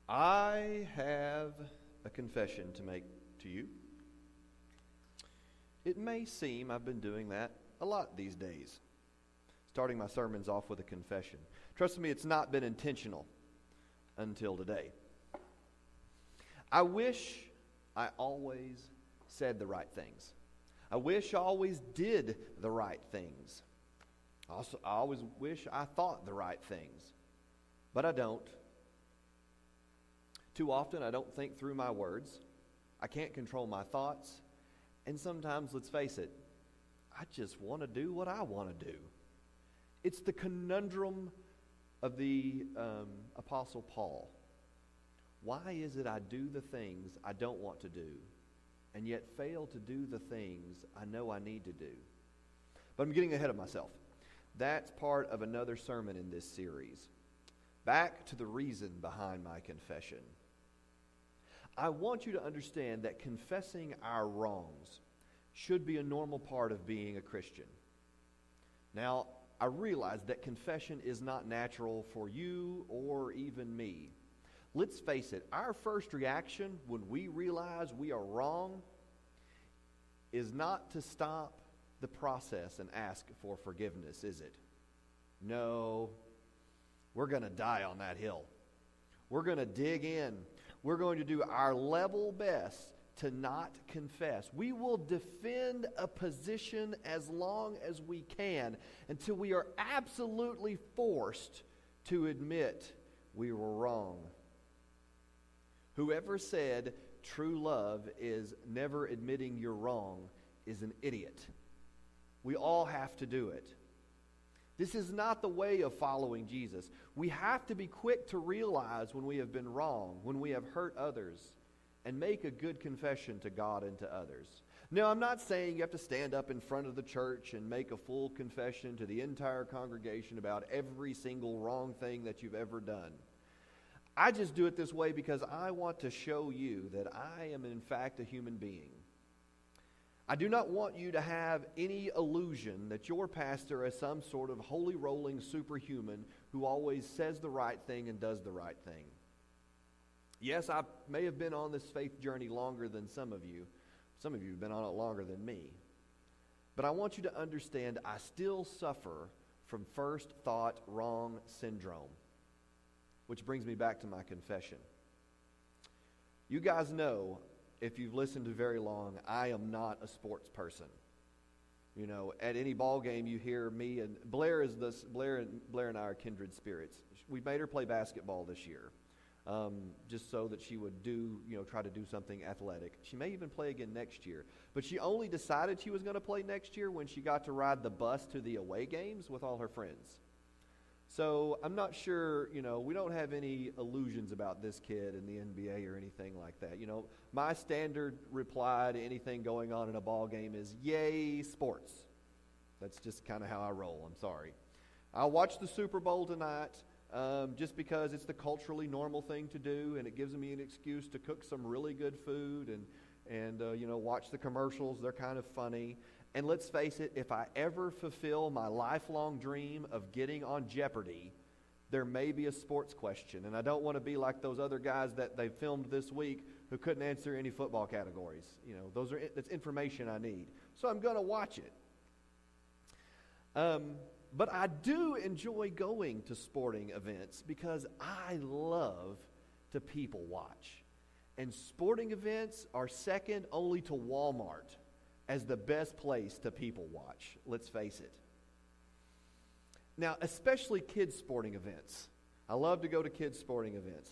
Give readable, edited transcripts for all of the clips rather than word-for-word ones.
I have a confession to make to you. It may seem I've been doing that a lot these days, starting my sermons off with a confession. Trust me, it's not been intentional until today. I wish I always said the right things. I wish I always did the right things. I always wish I thought the right things, but I don't. Too often I don't think through my words. I can't control my thoughts. And sometimes, let's face it, I just want to do what I want to do. It's the conundrum of the Apostle Paul. Why is it I do the things I don't want to do, and yet fail to do the things I know I need to do? But I'm getting ahead of myself. That's part of another sermon in this series. Back to the reason behind my confession. I want you to understand that confessing our wrongs should be a normal part of being a Christian. Now, I realize that confession is not natural for you or even me. Let's face it, our first reaction when we realize we are wrong is not to stop the process and ask for forgiveness, is it? No, we're going to die on that hill. We're going to dig in. We're going to do our level best to not confess. We will defend a position as long as we can until we are absolutely forced to admit we were wrong. Whoever said true love is never admitting you're wrong is an idiot. We all have to do it. This is not the way of following Jesus. We have to be quick to realize when we have been wrong, when we have hurt others, and make a good confession to God and to others. Now, I'm not saying you have to stand up in front of the church and make a full confession to the entire congregation about every single wrong thing that you've ever done. I just do it this way because I want to show you that I am in fact a human being. I do not want you to have any illusion that your pastor is some sort of holy rolling superhuman who always says the right thing and does the right thing. Yes, I may have been on this faith journey longer than some of you. Some of you have been on it longer than me. But I want you to understand I still suffer from first thought wrong syndrome, which brings me back to my confession. You guys know, if you've listened to very long, I am not a sports person. You know, at any ball game you hear me and Blair and I are kindred spirits. We made her play basketball this year, just so that she would try to do something athletic. She may even play again next year. But she only decided she was going to play next year when she got to ride the bus to the away games with all her friends. So I'm not sure, we don't have any illusions about this kid in the NBA or anything like that. My standard reply to anything going on in a ball game is, yay, sports. That's just kind of how I roll. I'm sorry. I'll watch the Super Bowl tonight just because it's the culturally normal thing to do, and it gives me an excuse to cook some really good food and watch the commercials. They're kind of funny. And let's face it, if I ever fulfill my lifelong dream of getting on Jeopardy, there may be a sports question. And I don't want to be like those other guys that they filmed this week who couldn't answer any football categories. That's information I need. So I'm going to watch it. But I do enjoy going to sporting events because I love to people watch. And sporting events are second only to Walmart as the best place to people watch. Let's face it. Now, especially kids' sporting events. I love to go to kids' sporting events.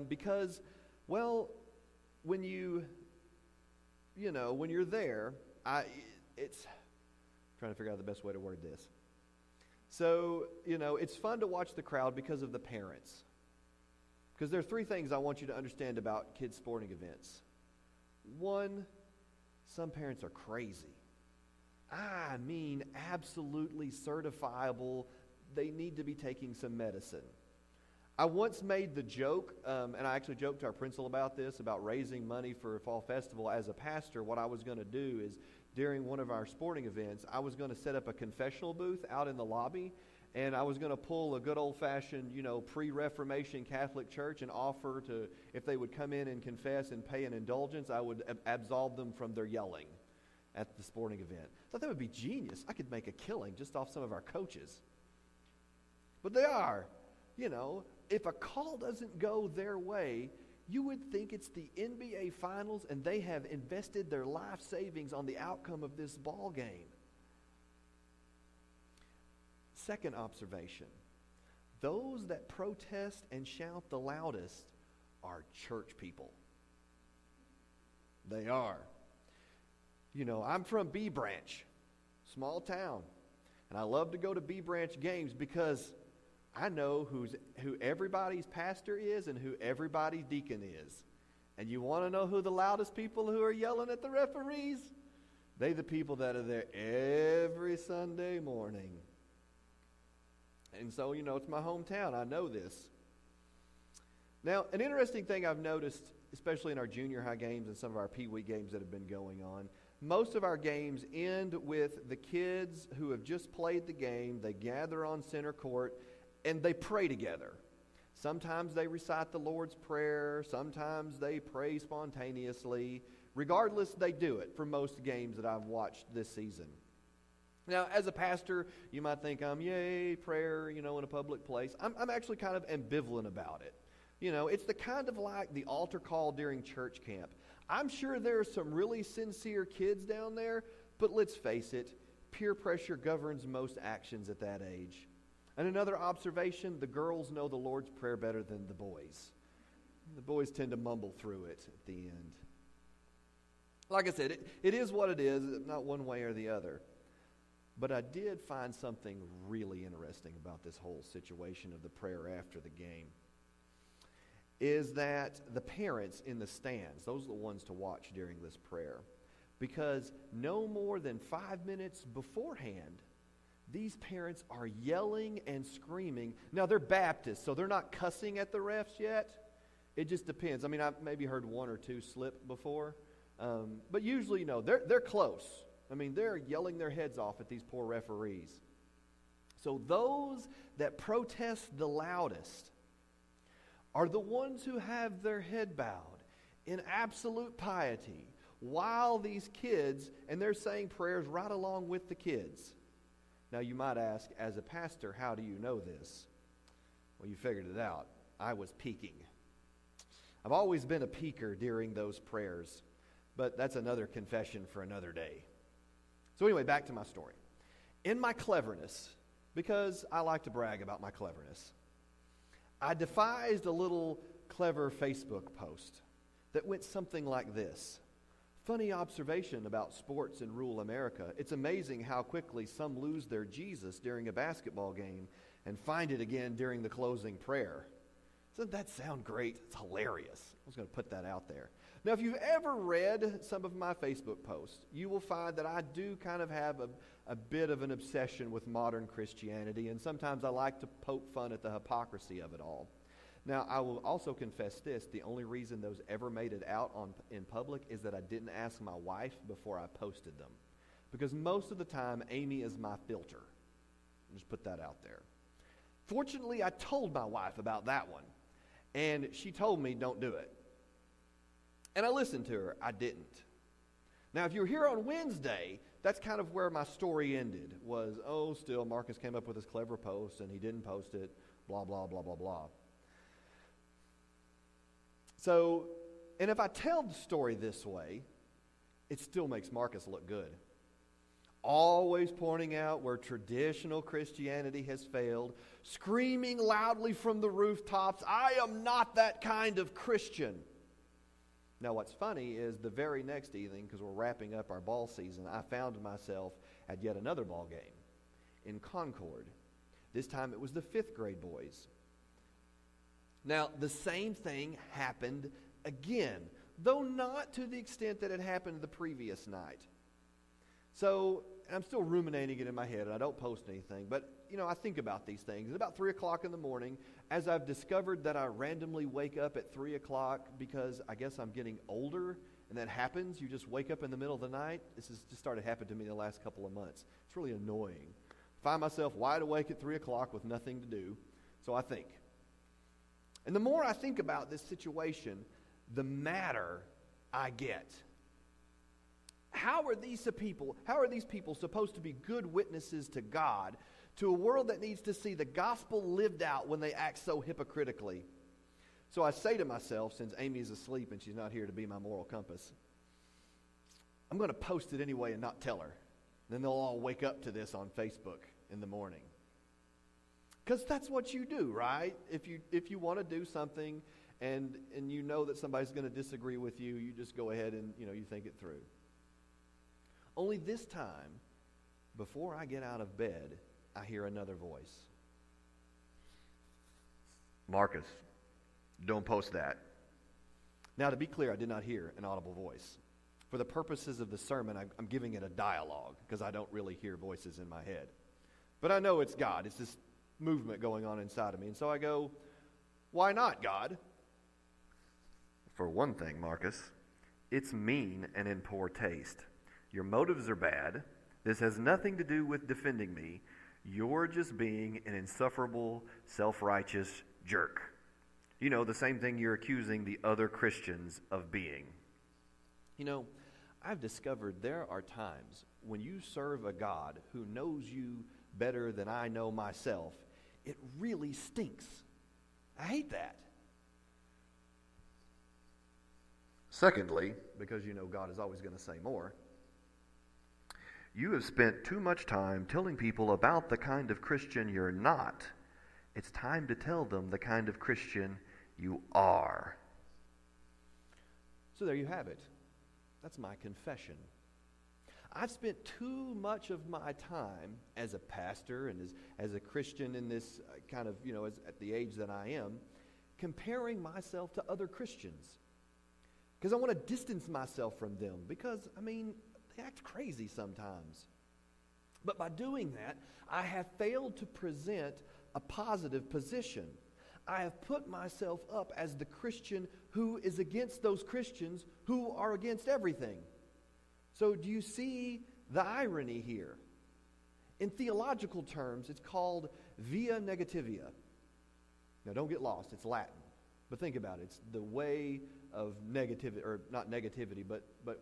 Because, when you're there, it's trying to figure out the best way to word this. So, it's fun to watch the crowd because of the parents. Because there are three things I want you to understand about kids' sporting events. One, some parents are crazy. I mean, absolutely certifiable. They need to be taking some medicine. I once made the joke, and I actually joked to our principal about this, about raising money for a fall festival. As a pastor, what I was going to do is, during one of our sporting events, I was going to set up a confessional booth out in the lobby, and I was going to pull a good old-fashioned, pre-Reformation Catholic church and offer to, if they would come in and confess and pay an indulgence, I would absolve them from their yelling at the sporting event. I thought that would be genius. I could make a killing just off some of our coaches. But they are. If a call doesn't go their way, you would think it's the NBA Finals and they have invested their life savings on the outcome of this ball game. Second observation, those that protest and shout the loudest are church people. They are. I'm from B Branch, small town, and I love to go to B Branch games because I know who everybody's pastor is and who everybody's deacon is. And you want to know who the loudest people who are yelling at the referees? They the people that are there every Sunday morning. And so, it's my hometown. I know this. Now, an interesting thing I've noticed, especially in our junior high games and some of our Pee Wee games that have been going on, most of our games end with the kids who have just played the game. They gather on center court and they pray together. Sometimes they recite the Lord's Prayer. Sometimes they pray spontaneously. Regardless, they do it for most games that I've watched this season. Now, as a pastor, you might think yay, prayer, in a public place. I'm actually kind of ambivalent about it. It's the kind of like the altar call during church camp. I'm sure there are some really sincere kids down there, but let's face it, peer pressure governs most actions at that age. And another observation, the girls know the Lord's Prayer better than the boys. The boys tend to mumble through it at the end. Like I said, it is what it is, not one way or the other. But I did find something really interesting about this whole situation of the prayer after the game. Is that the parents in the stands, those are the ones to watch during this prayer. Because no more than 5 minutes beforehand, these parents are yelling and screaming. Now, they're Baptists, so they're not cussing at the refs yet. It just depends. I've maybe heard one or two slip before. But usually, they're close. They're yelling their heads off at these poor referees. So those that protest the loudest are the ones who have their head bowed in absolute piety while these kids, and they're saying prayers right along with the kids. Now you might ask, as a pastor, how do you know this? Well, you figured it out. I was peeking. I've always been a peeker during those prayers, but that's another confession for another day. So anyway, back to my story. In my cleverness, because I like to brag about my cleverness, I devised a little clever Facebook post that went something like this. Funny observation about sports in rural America. It's amazing how quickly some lose their Jesus during a basketball game and find it again during the closing prayer. Doesn't that sound great? It's hilarious. I was going to put that out there. Now, if you've ever read some of my Facebook posts, you will find that I do kind of have a bit of an obsession with modern Christianity, and sometimes I like to poke fun at the hypocrisy of it all. Now, I will also confess this. The only reason those ever made it out in public is that I didn't ask my wife before I posted them. Because most of the time, Amy is my filter. I'll just put that out there. Fortunately, I told my wife about that one. And she told me, don't do it. And I listened to her. I didn't. Now, if you were here on Wednesday, that's kind of where my story ended. Was, still, Marcus came up with this clever post, and he didn't post it, blah, blah, blah, blah, blah. So, and if I tell the story this way, it still makes Marcus look good. Always pointing out where traditional Christianity has failed, screaming loudly from the rooftops, I am not that kind of Christian. Now, what's funny is the very next evening, because we're wrapping up our ball season, I found myself at yet another ball game in Concord. This time it was the 5th grade boys. Now, the same thing happened again, though not to the extent that it happened the previous night. So, I'm still ruminating it in my head, and I don't post anything, but, I think about these things. It's about 3 o'clock in the morning, as I've discovered that I randomly wake up at 3 o'clock because I guess I'm getting older, and that happens. You just wake up in the middle of the night. This has just started happening to me the last couple of months. It's really annoying. find myself wide awake at 3 o'clock with nothing to do. So I think. And the more I think about this situation, the madder I get. How are these people supposed to be good witnesses to God, to a world that needs to see the gospel lived out when they act so hypocritically? So I say to myself, since Amy's asleep and she's not here to be my moral compass, I'm going to post it anyway and not tell her. Then they'll all wake up to this on Facebook in the morning. Because that's what you do, right? If you want to do something and you know that somebody's going to disagree with you, you just go ahead and you think it through. Only this time, before I get out of bed, I hear another voice. Marcus, don't post that. Now, to be clear, I did not hear an audible voice. For the purposes of the sermon, I'm giving it a dialogue because I don't really hear voices in my head. But I know it's God. It's this movement going on inside of me. And so I go, why not, God? For one thing, Marcus, it's mean and in poor taste. Your motives are bad. This has nothing to do with defending me. You're just being an insufferable, self-righteous jerk. You know, the same thing you're accusing the other Christians of being. I've discovered there are times when you serve a God who knows you better than I know myself, it really stinks. I hate that. Secondly, because God is always going to say more, you have spent too much time telling people about the kind of Christian you're not. It's time to tell them the kind of Christian you are. So there you have it. That's my confession. I've spent too much of my time as a pastor and as a Christian in this kind of, at the age that I am, comparing myself to other Christians. Because I want to distance myself from them because, they act crazy sometimes. But by doing that, I have failed to present a positive position. I have put myself up as the Christian who is against those Christians who are against everything. So do you see the irony here? In theological terms, it's called via negativia. Now don't get lost, it's Latin. But think about it, it's the way of negativity, or not negativity, but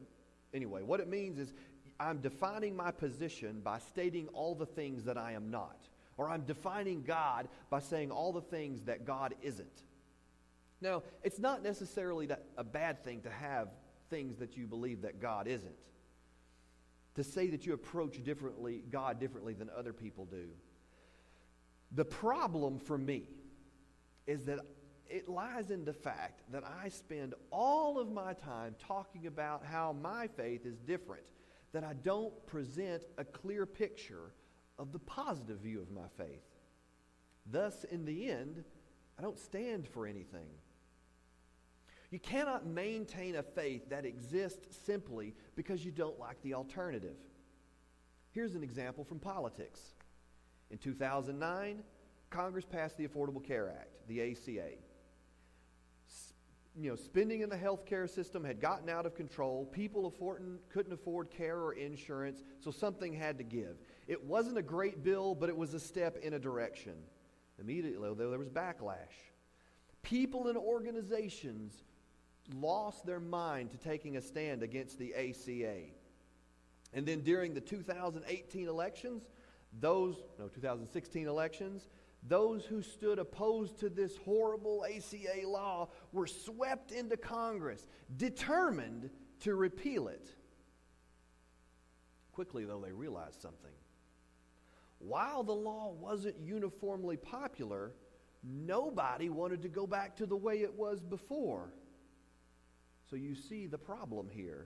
anyway, what it means is I'm defining my position by stating all the things that I am not. Or I'm defining God by saying all the things that God isn't. Now, it's not necessarily a bad thing to have things that you believe that God isn't. To say that you approach God differently than other people do. The problem for me is that it lies in the fact that I spend all of my time talking about how my faith is different, that I don't present a clear picture of the positive view of my faith. Thus, in the end, I don't stand for anything. You cannot maintain a faith that exists simply because you don't like the alternative. Here's an example from politics. In 2009, Congress passed the Affordable Care Act, the ACA. Spending in the healthcare system had gotten out of control. People couldn't afford care or insurance, so something had to give. It wasn't a great bill, but it was a step in a direction. Immediately, though, there was backlash. People and organizations lost their mind to taking a stand against the ACA. And then during the 2016 elections, those who stood opposed to this horrible ACA law were swept into Congress, determined to repeal it. Quickly, though, they realized something. While the law wasn't uniformly popular, nobody wanted to go back to the way it was before. So you see the problem here.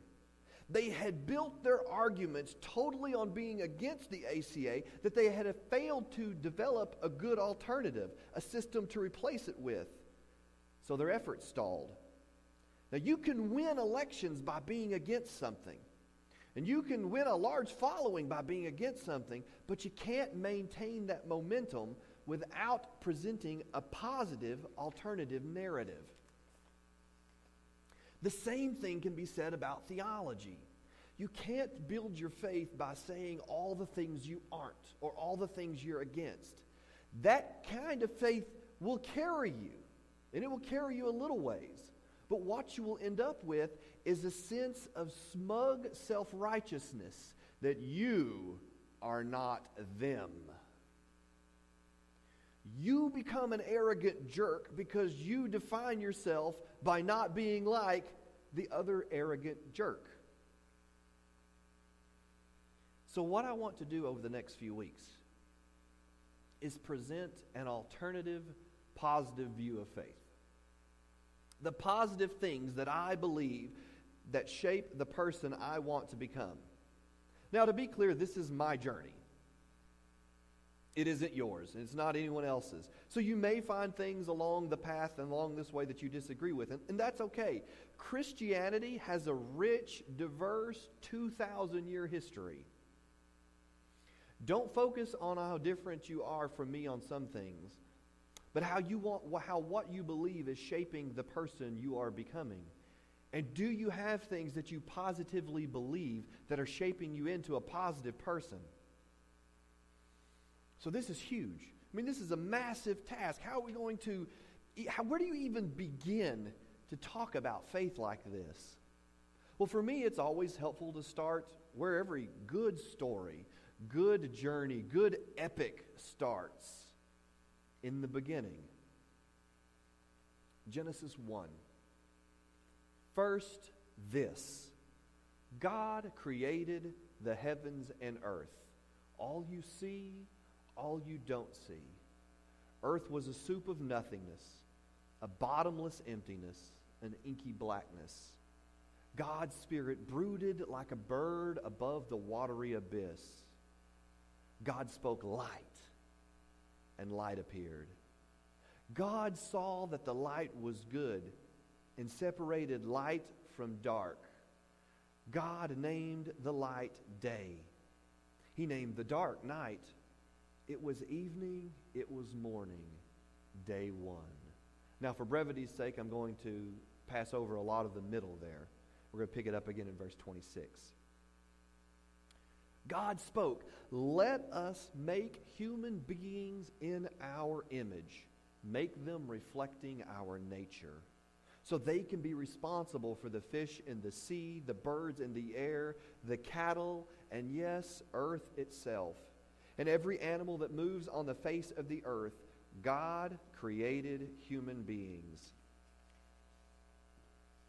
They had built their arguments totally on being against the ACA, that they had failed to develop a good alternative, a system to replace it with. So their efforts stalled. Now you can win elections by being against something. And you can win a large following by being against something, but you can't maintain that momentum without presenting a positive alternative narrative. The same thing can be said about theology. You can't build your faith by saying all the things you aren't or all the things you're against. That kind of faith will carry you, and it will carry you a little ways. But what you will end up with is a sense of smug self-righteousness that you are not them. You become an arrogant jerk because you define yourself by not being like the other arrogant jerk. So what I want to do over the next few weeks is present an alternative, positive view of faith. The positive things that I believe that shape the person I want to become. Now, to be clear, this is my journey. It isn't yours, and it's not anyone else's. So you may find things along the path and along this way that you disagree with, and that's okay. Christianity has a rich, diverse, 2,000-year history. Don't focus on how different you are from me on some things, but how what you believe is shaping the person you are becoming. And do you have things that you positively believe that are shaping you into a positive person? So this is huge. I mean, this is a massive task. How are we going to, where do you even begin to talk about faith like this? Well, for me, it's always helpful to start where every good story, good journey, good epic starts, in the beginning. Genesis 1. First, this. God created the heavens and earth. All you see, all you don't see. Earth was a soup of nothingness, a bottomless emptiness, an inky blackness. God's Spirit brooded like a bird above the watery abyss. God spoke light, and light appeared. God saw that the light was good and separated light from dark. God named the light day. He named the dark night. It was evening, it was morning, day one. Now, for brevity's sake, I'm going to pass over a lot of the middle there. We're going to pick it up again in verse 26. God spoke, "Let us make human beings in our image, make them reflecting our nature, so they can be responsible for the fish in the sea, the birds in the air, the cattle, and yes, earth itself, and every animal that moves on the face of the earth." God created human beings.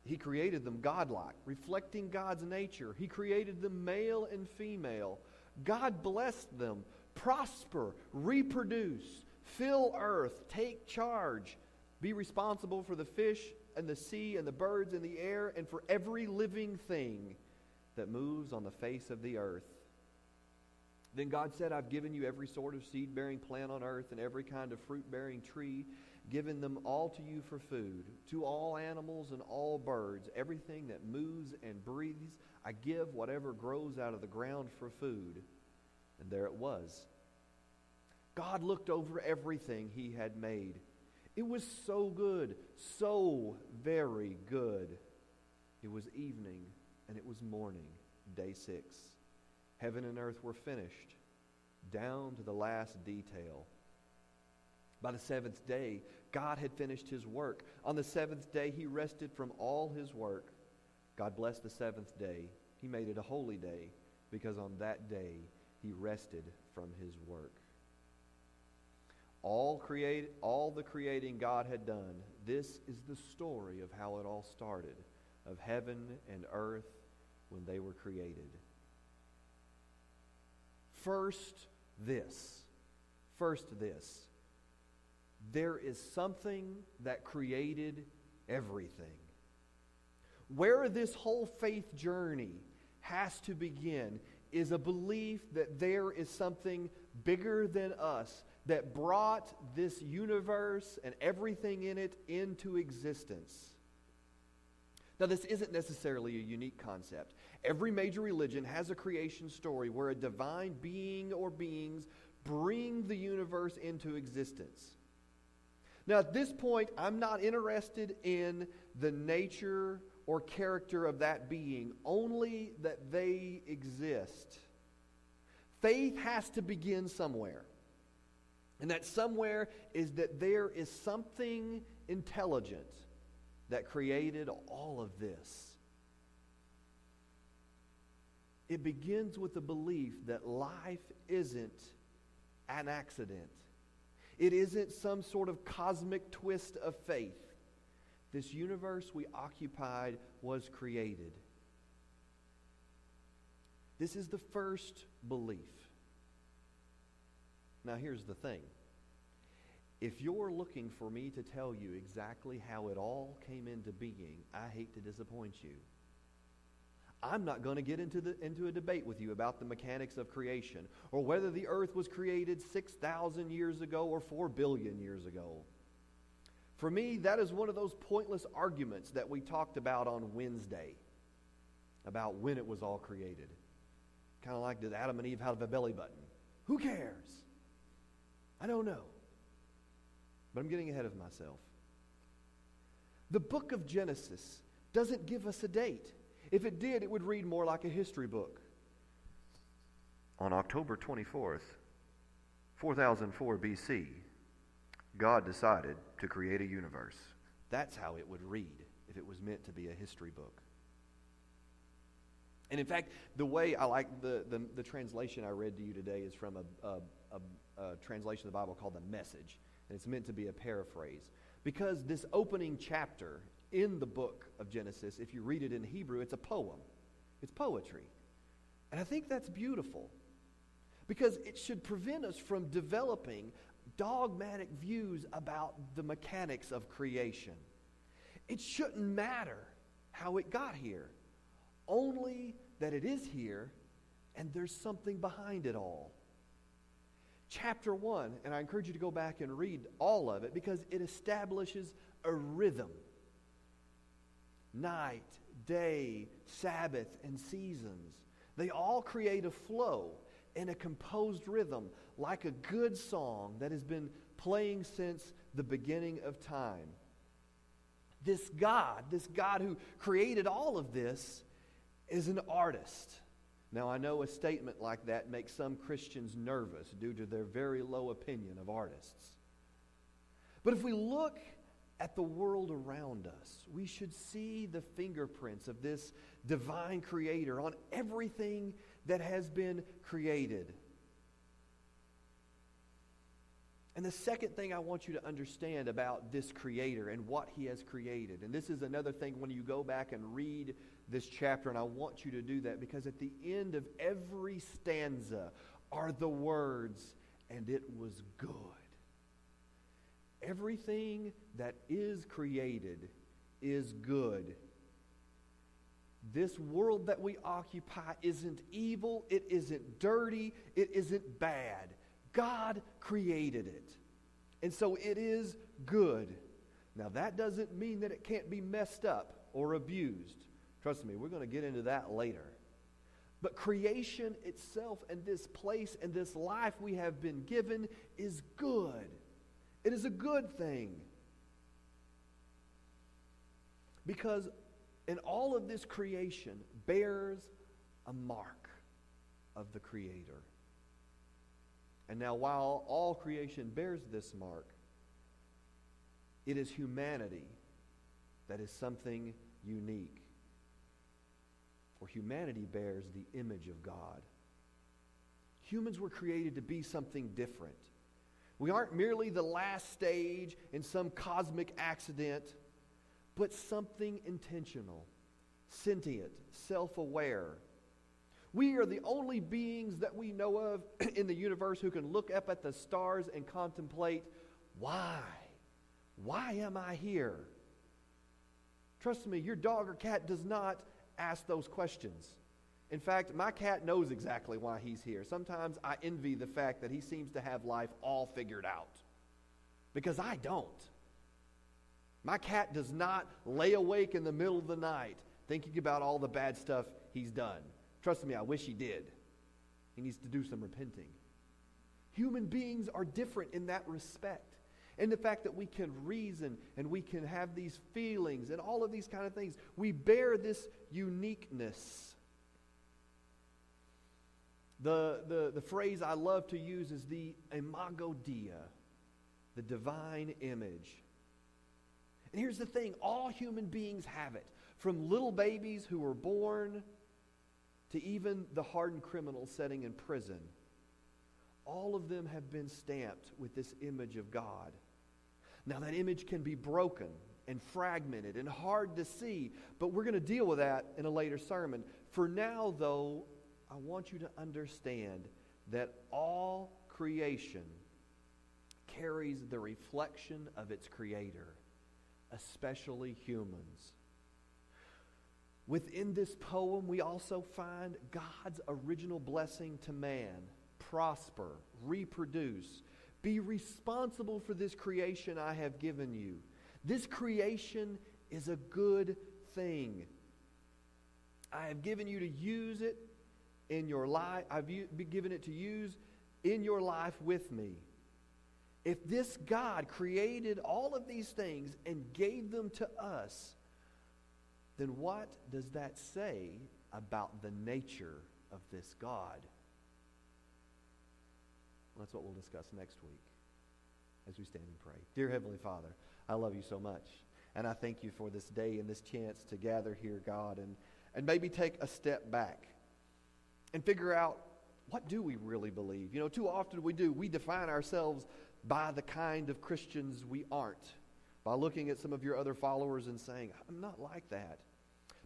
He created them godlike, reflecting God's nature. He created them male and female. God blessed them. Prosper, reproduce, fill earth, take charge, be responsible for the fish and the sea and the birds in the air and for every living thing that moves on the face of the earth. Then God said, "I've given you every sort of seed-bearing plant on earth and every kind of fruit-bearing tree, given them all to you for food. To all animals and all birds, everything that moves and breathes, I give whatever grows out of the ground for food." And there it was. God looked over everything he had made. It was so good, so very good. It was evening and it was morning, day 6. Heaven and earth were finished, down to the last detail. By the 7th day, God had finished his work. On the 7th day, he rested from all his work. God blessed the 7th day. He made it a holy day because on that day, he rested from his work. All the creating God had done. This is the story of how it all started, of heaven and earth when they were created. First, this. There is something that created everything. Where this whole faith journey has to begin is a belief that there is something bigger than us that brought this universe and everything in it into existence. Now, this isn't necessarily a unique concept. Every major religion has a creation story where a divine being or beings bring the universe into existence. Now, at this point, I'm not interested in the nature or character of that being, only that they exist. Faith has to begin somewhere. And that somewhere is that there is something intelligent that created all of this. It begins with the belief that life isn't an accident. It isn't some sort of cosmic twist of faith. This universe we occupied was created. This is the first belief. Now here's the thing. If you're looking for me to tell you exactly how it all came into being, I hate to disappoint you. I'm not going to get into a debate with you about the mechanics of creation or whether the earth was created 6,000 years ago or 4 billion years ago. For me, that is one of those pointless arguments that we talked about on Wednesday about when it was all created. Kind of like, did Adam and Eve have a belly button? Who cares? I don't know. But I'm getting ahead of myself. The book of Genesis doesn't give us a date. If it did, it would read more like a history book. On October 24th, 4004 BC, God decided to create a universe. That's how it would read if it was meant to be a history book. And in fact, the way I like the translation I read to you today is from a translation of the Bible called The Message. And it's meant to be a paraphrase. Because this opening chapter in the book of Genesis, if you read it in Hebrew, it's a poem. It's poetry. And I think that's beautiful. Because it should prevent us from developing dogmatic views about the mechanics of creation. It shouldn't matter how it got here. Only that it is here and there's something behind it all. Chapter 1, and I encourage you to go back and read all of it because it establishes a rhythm. Night, day, Sabbath, and seasons. They all create a flow and a composed rhythm like a good song that has been playing since the beginning of time. This God who created all of this, is an artist. Now, I know a statement like that makes some Christians nervous due to their very low opinion of artists. But if we look at the world around us, we should see the fingerprints of this divine creator on everything that has been created. And the second thing I want you to understand about this creator and what he has created, and this is another thing when you go back and read this chapter, and I want you to do that because at the end of every stanza are the words, and it was good. Everything that is created is good. This world that we occupy isn't evil, it isn't dirty, it isn't bad. God created it. And so it is good. Now that doesn't mean that it can't be messed up or abused. Trust me, we're going to get into that later. But creation itself and this place and this life we have been given is good. It is a good thing. Because in all of this creation bears a mark of the Creator. And now while all creation bears this mark, it is humanity that is something unique. For humanity bears the image of God. Humans were created to be something different. We aren't merely the last stage in some cosmic accident, but something intentional, sentient, self-aware. We are the only beings that we know of in the universe who can look up at the stars and contemplate, why? Why am I here? Trust me, your dog or cat does not ask those questions. In fact, my cat knows exactly why he's here. Sometimes I envy the fact that he seems to have life all figured out. Because I don't. My cat does not lay awake in the middle of the night thinking about all the bad stuff he's done. Trust me, I wish he did. He needs to do some repenting. Human beings are different in that respect. and the fact that we can reason and we can have these feelings and all of these kind of things. We bear this uniqueness. The phrase I love to use is the imago Dei, the divine image. And here's the thing, all human beings have it. From little babies who were born to even the hardened criminals sitting in prison. All of them have been stamped with this image of God. Now that image can be broken and fragmented and hard to see, but we're going to deal with that in a later sermon. For now, though, I want you to understand that all creation carries the reflection of its Creator, especially humans. Within this poem, we also find God's original blessing to man. Prosper, reproduce, be responsible for this creation I have given you. This creation is a good thing. I have given you to use it in your life. I've given it to use in your life with me. If this God created all of these things and gave them to us, then what does that say about the nature of this God? That's what we'll discuss next week as we stand and pray. Dear Heavenly Father, I love you so much. And I thank you for this day and this chance to gather here, God, and maybe take a step back and figure out, what do we really believe? You know, too often we define ourselves by the kind of Christians we aren't, by looking at some of your other followers and saying, I'm not like that.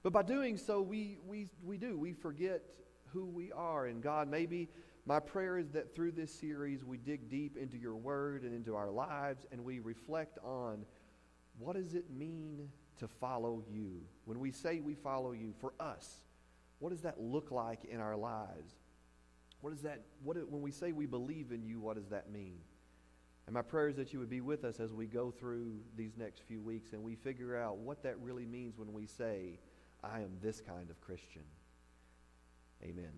But by doing so, we forget who we are. And God, maybe my prayer is that through this series we dig deep into your word and into our lives, and we reflect on, what does it mean to follow you? When we say we follow you, for us, what does that look like in our lives? When we say we believe in you, what does that mean? And my prayer is that you would be with us as we go through these next few weeks and we figure out what that really means when we say, I am this kind of Christian. Amen.